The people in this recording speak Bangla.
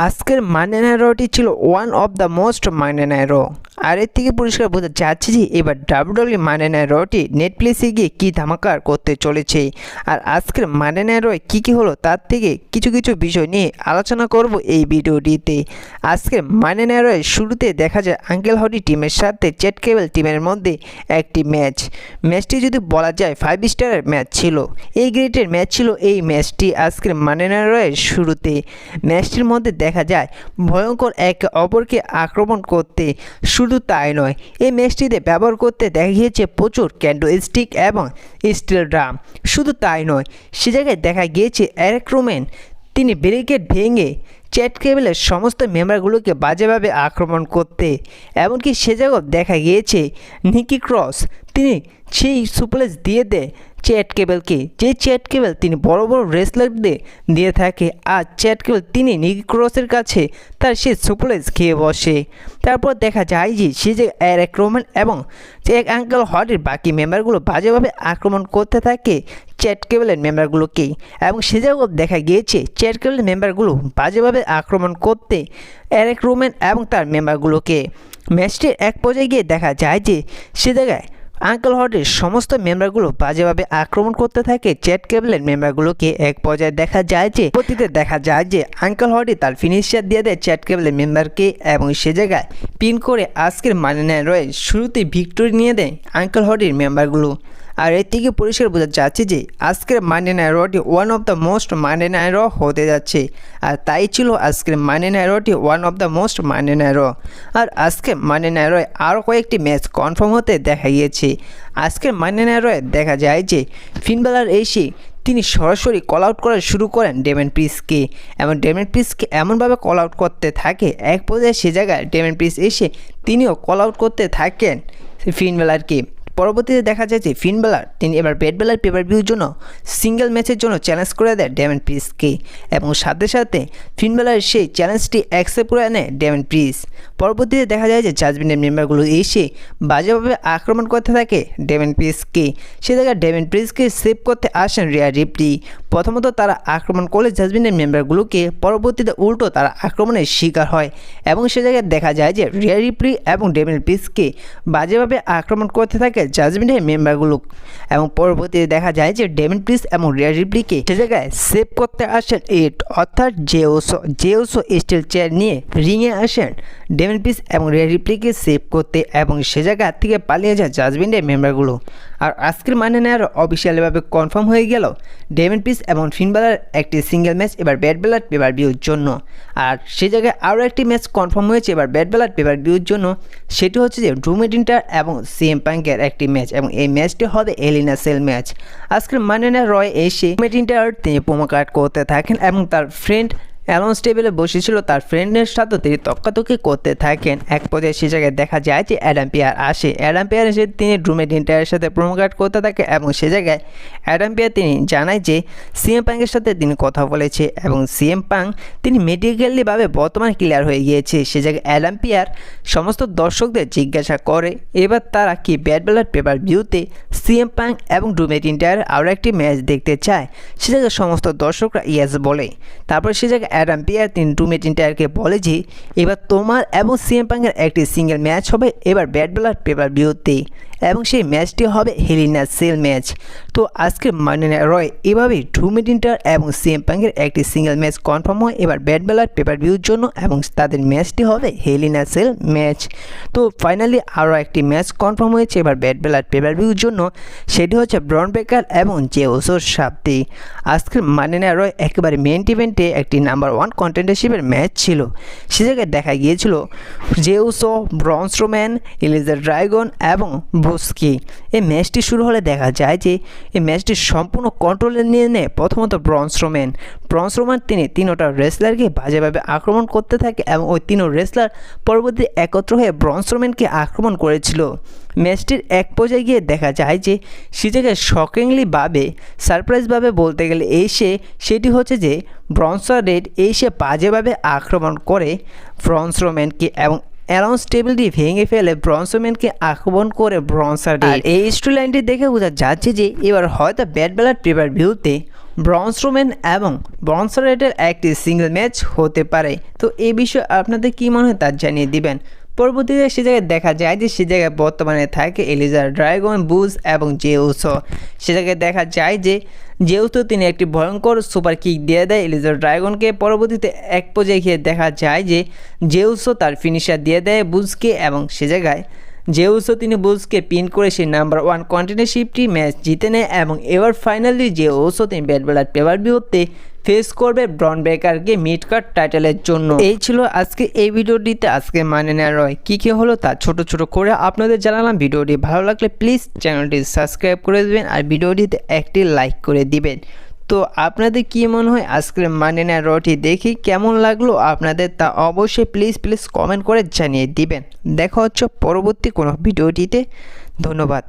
আজকের মানডে নাইট রটি ছিল one of the most Monday night র। আর এর থেকে পরিষ্কার বোঝা যাচ্ছে যে এবার ডাব্লিউডাব্লিউ মানডে নাইট রটি নেটফ্লিক্সে গিয়ে কী ধামাকা করতে চলেছে। আর আজকের মানডে নাইট রয় কী হলো তার থেকে কিছু বিষয় নিয়ে আলোচনা করব এই ভিডিওটিতে। আজকের মানডে নাইট রয়ের শুরুতে দেখা যায় আঙ্কেল হডি টিমের সাথে চ্যাট কেবল টিমের মধ্যে একটি ম্যাচটি যদি বলা যায় 5 স্টারের ম্যাচ ছিল, এই গ্রেটের ম্যাচ ছিল এই ম্যাচটি আজকের মানডে নাইট রয়ের শুরুতে। ম্যাচটির মধ্যে দেখা যায় ভয়ঙ্কর একে অপরকে আক্রমণ করতে, শুধু তাই নয় এই ম্যাচটিতে ব্যবহার করতে দেখা গিয়েছে প্রচুর ক্যান্ডো স্টিক এবং স্টিল ড্রাম। শুধু তাই নয় সে জায়গায় দেখা গিয়েছে এরিক রোমান তিনি ব্যারিকেড ভেঙে চ্যাট কেবলের সমস্ত মেম্বারগুলোকে বাজেভাবে আক্রমণ করতে, এমনকি সে জায়গায় দেখা গিয়েছে নিকি ক্রস তিনি সেই সুপ্লেক্স দিয়ে দেয় চ্যাট কেবলকে, যে চ্যাট কেবল তিনি বড় রেসলারদের দিয়ে থাকে। আর চ্যাট কেবল তিনি নিকি ক্রসের কাছে তার সেই সুপ্লেক্স খেয়ে বসে। তারপর দেখা যায় যে সে যে এরিক রোমান এবং এক আঙ্কেল হডির বাকি মেম্বারগুলো বাজেভাবে আক্রমণ করতে থাকে চ্যাট কেবলের মেম্বারগুলোকে, এবং সে জায়গায় দেখা গিয়েছে চ্যাট কেবলের মেম্বারগুলো বাজেভাবে আক্রমণ করতে এরিক রোমান এবং তার মেম্বারগুলোকে। ম্যাচটির এক পর্যায়ে গিয়ে দেখা যায় যে সে জায়গায় আঙ্কেল হডের সমস্ত মেম্বারগুলো বাজেভাবে আক্রমণ করতে থাকে চ্যাট কেবলের মেম্বারগুলোকে। এক পর্যায়ে দেখা যায় যে আঙ্কেল হডি তার ফিনিশার দিয়ে দেয় চ্যাট কেবলের মেম্বারকে, এবং সে জায়গায় পিন করে আজকের মানডে নাইট রয়ে শুরুতে ভিক্টোরি নিয়ে দেয় আঙ্কেল হডির মেম্বারগুলো। আর এর থেকে পরিষ্কার বোঝা যাচ্ছে যে আজকের মানডে নাইট রটি one of the most Monday night র হতে যাচ্ছে। আর তাই ছিল আজকের মানডে নাইট রটি one of the most Monday night র। আর আজকে মানডে নাইট রয়ে আরও কয়েকটি ম্যাচ কনফার্ম হতে দেখা গিয়েছে। আজকের মানডে নাইট রয়ে দেখা যায় যে ফিন বেলার এসে তিনি সরাসরি কল আউট করা শুরু করেন ডেমিয়ান প্রিস্টকে, এবং ডেমিয়ান প্রিস্টকে এমনভাবে কল আউট করতে থাকে এক পর্যায়ে সে জায়গায় ডেমিয়ান প্রিস্ট এসে তিনিও কল আউট করতে থাকেন ফিন বেলারকে। পরবর্তীতে দেখা যায় যে ফিন বেলার তিনি এবার ব্রেট বেলার পেপার ভিউর জন্য সিঙ্গেল ম্যাচের জন্য চ্যালেঞ্জ করে দেয় ডেমিয়ান প্রিস্টকে, এবং সাথে সাথে ফিন বেলার সেই চ্যালেঞ্জটি অ্যাকসেপ্ট করে নেয় ডেমিয়ান প্রিস্ট। পরবর্তীতে দেখা যায় যে জাজমেন্টের মেম্বারগুলো এসে বাজেভাবে আক্রমণ করতে থাকে ডেমিয়ান প্রিস্টকে। সে জায়গায় ডেমিয়ান প্রিস্টকে সেভ করতে আসেন রিয়া রিপ্লি। প্রথমত তারা আক্রমণ করলে জাজমেন্টের মেম্বারগুলোকে, পরবর্তীতে উল্টো তারা আক্রমণের শিকার হয়, এবং সে জায়গায় দেখা যায় যে রিয়া রিপ্লি এবং ডেমিয়ান প্রিস্টকে বাজেভাবে আক্রমণ করতে থাকে জাজমেন্টের মেম্বারগুলো, এবং পরবর্তীতে দেখা যায় যে ডেমিয়ান প্রিস্ট এবং রিয়া রিপ্লিকে সে জায়গায় সেভ করতে আসেন অর্থাৎ জেউসো স্টিল চেয়ার নিয়ে রিংয়ে আসেন ডেমিয়ান প্রিস্ট এবং রিয়া রিপ্লিকে সেভ করতে, এবং সে জায়গা থেকে পালিয়ে যায় জাজমেন্টের মেম্বারগুলো। আর আজকের মানডে নাইট অফিসিয়ালিভাবে কনফার্ম হয়ে গেল ডেমিয়ান প্রিস্ট এবং ফিন বেলার একটি সিঙ্গেল ম্যাচ এবার ব্রেট বেলার পেপার ভিউর জন্য। আর সে জায়গায় আরও একটি ম্যাচ কনফার্ম হয়েছে এবার ব্রেট বেলার পেপার ভিউর জন্য, সেটি হচ্ছে যে ড্রু ম্যাকইন্টায়ার এবং সিএম পাঙ্কের একটি ম্যাচ, এবং এই ম্যাচটি হবে হেল ইন এ সেল ম্যাচ। আজকের মানডে নাইট রয়ে এসে ম্যাকইন্টায়ার তিনি প্রোমো কার্ড করতে থাকেন, এবং তার ফ্রেন্ড অ্যালাউন্স টেবিলে বসেছিল তার ফ্রেন্ডের সাথে তিনি তক্কাতক্কি করতে থাকেন। এক পর্যায়ে সে জায়গায় দেখা যায় যে অ্যাডাম পিয়ার আসে। অ্যাডাম পিয়ার এসে তিনি ড্রু ম্যাকইন্টায়ারের সাথে প্রোমো কার্ড করতে থাকে, এবং সে জায়গায় অ্যাডাম পিয়ার তিনি জানায় যে সিএম পাঙ্কের সাথে তিনি কথা বলেছে, এবং সিএম পাঙ্ক তিনি মেডিকেলিভাবে বর্তমানে ক্লিয়ার হয়ে গিয়েছে। সে জায়গায় অ্যাডাম পিয়ার সমস্ত দর্শকদের জিজ্ঞাসা করে এবার তারা কি ব্রেট বেলার পেপার ভিউতে সিএম পাঙ্ক এবং ড্রু ম্যাকইন্টায়ার আরও একটি ম্যাচ দেখতে চায়। সে জায়গায় সমস্ত দর্শকরা ইয়েস বলে। তারপর সে জায়গায় অ্যাডাম পিয়ার তিনি ড্রু ম্যাকইন্টায়ারকে বলে যে এবার তোমার এবং সিএম পাঙ্কের একটি সিঙ্গেল ম্যাচ হবে এবার ব্রেট বেলার পেপার ভিউতে, এবং সেই ম্যাচটি হবে হেল ইন এ সেল ম্যাচ। তো আজকের মানডে নাইট রয় এভাবেই ড্রু ম্যাকইন্টায়ার এবং সিএম পাঙ্কের একটি সিঙ্গেল ম্যাচ কনফার্ম হয় এবার ব্রেট বেলার পেপার ভিউর জন্য, এবং তাদের ম্যাচটি হবে হেল ইন এ সেল ম্যাচ। তো ফাইনালি আরও একটি ম্যাচ কনফার্ম হয়েছে এবার ব্রেট বেলার পেপার ভিউর জন্য, সেটি হচ্ছে ব্রন ব্রেকার এবং জেউসোর সাথে। আজকের মানডে নাইট রয় একেবারে মেইন ইভেন্টে একটি নাম্বার 1 কন্টেন্ডারশিপের ম্যাচ ছিল। সে জায়গায় দেখা গিয়েছিল জেউসো, ব্রন স্ট্রোম্যান, এলিজা ড্রাগন এবং ব্রুস্কি। এই ম্যাচটি শুরু হলে দেখা যায় যে এই ম্যাচটি সম্পূর্ণ কন্ট্রোলে নিয়ে নেয় প্রথমত ব্রন স্ট্রোম্যান তিনি তিনোটা রেসলারকে বাজেভাবে আক্রমণ করতে থাকে, এবং ওই তিনো রেসলার পরবর্তী একত্র হয়ে ব্রন স্ট্রোম্যানকে আক্রমণ করেছিল। ম্যাচটির এক পর্যায়ে গিয়ে দেখা যায় যে সে জায়গায় শকিংলিভাবে সারপ্রাইজভাবে বলতে গেলে সেটি হচ্ছে যে ব্রনসন রেড এসে বাজেভাবে আক্রমণ করে ব্রন স্ট্রোম্যানকে, এবং অ্যালাউন্স টেবিলটি ভেঙে ফেলে ব্রন স্ট্রোম্যানকে আক্রমণ করে ব্রনসন রেড। এই স্টোরি লাইনটি দেখে বোঝা যাচ্ছে যে এবার হয়তো ব্রেট বেলার পেপার ভিউতে ব্রন স্ট্রোম্যান এবং ব্রনসরেটের একটি সিঙ্গেল ম্যাচ হতে পারে। তো এই বিষয়ে আপনাদের কী মনে হয় তা জানিয়ে দিবেন। পরবর্তীতে সে জায়গায় দেখা যায় যে সে জায়গায় বর্তমানে থাকে এলিজার ড্রাগন, বুজ এবং জেউসো। সে জায়গায় দেখা যায় যে জেউসো তিনি একটি ভয়ঙ্কর সুপার কিক দিয়ে দেয় এলিজার ড্রাগনকে। পরবর্তীতে এক পর্যায়ে গিয়ে দেখা যায় যে জেউসো তার ফিনিশার দিয়ে দেয় বুজকে এবং সে জায়গায় জেউসো তিনি বুজকে পিন করে সেই নাম্বার 1 কন্টেন্ডারশিপটি ম্যাচ জিতে নেয় এবং এবার ফাইনালি জেউসো তিনি ব্যাড ব্লাড পেপার-ভিউতে ফেস করবে ব্রন ব্রেকারকে মিড কার্ড টাইটেলের জন্য। এই ছিল আজকে এই ভিডিওটিতে আজকে মানে নেওয়া রয় কী হলো তা ছোট করে আপনাদের জানালাম। ভিডিওটি ভালো লাগলে প্লিজ চ্যানেলটি সাবস্ক্রাইব করে দেবেন আর ভিডিওটিতে একটি লাইক করে দিবেন। তো আপনাদের কী মনে হয় আজকের মানে নেওয়া রটি দেখি কেমন লাগলো আপনাদের তা অবশ্যই প্লিজ কমেন্ট করে জানিয়ে দিবেন। দেখা হচ্ছে পরবর্তী কোনো ভিডিওটিতে। ধন্যবাদ।